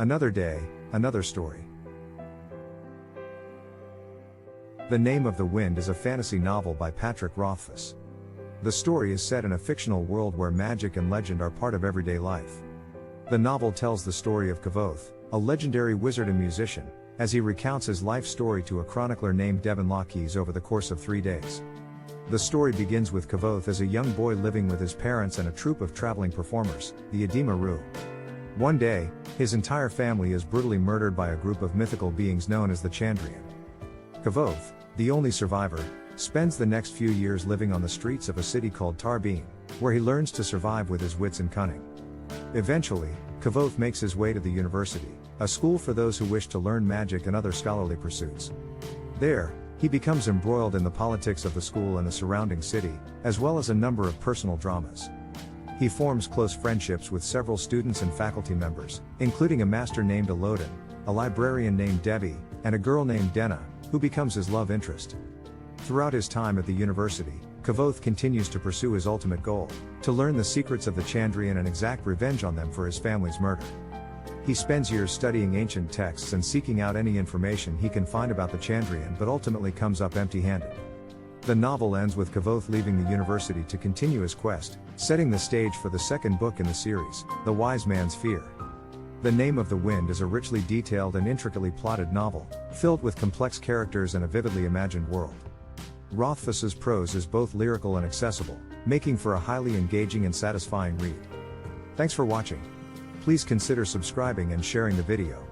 Another day, another story. The Name of the Wind is a fantasy novel by Patrick Rothfuss. The story is set in a fictional world where magic and legend are part of everyday life. The novel tells the story of Kavoth, a legendary wizard and musician, as he recounts his life story to a chronicler named Devon Lockhees over the course of 3 days. The story begins with Kavoth as a young boy living with his parents and a troupe of traveling performers, the Edema Rue. One day, his entire family is brutally murdered by a group of mythical beings known as the Chandrian. Kavoth, the only survivor, spends the next few years living on the streets of a city called Tarbeen, where he learns to survive with his wits and cunning. Eventually, Kavoth makes his way to the university, a school for those who wish to learn magic and other scholarly pursuits. There, he becomes embroiled in the politics of the school and the surrounding city, as well as a number of personal dramas. He forms close friendships with several students and faculty members, including a master named Elodin, a librarian named Debbie, and a girl named Denna, who becomes his love interest. Throughout his time at the university, Kavoth continues to pursue his ultimate goal, to learn the secrets of the Chandrian and exact revenge on them for his family's murder. He spends years studying ancient texts and seeking out any information he can find about the Chandrian, but ultimately comes up empty-handed. The novel ends with Kavoth leaving the university to continue his quest, setting the stage for the second book in the series, The Wise Man's Fear. The Name of the Wind is a richly detailed and intricately plotted novel, filled with complex characters and a vividly imagined world. Rothfuss's prose is both lyrical and accessible, making for a highly engaging and satisfying read. Thanks for watching. Please consider subscribing and sharing the video.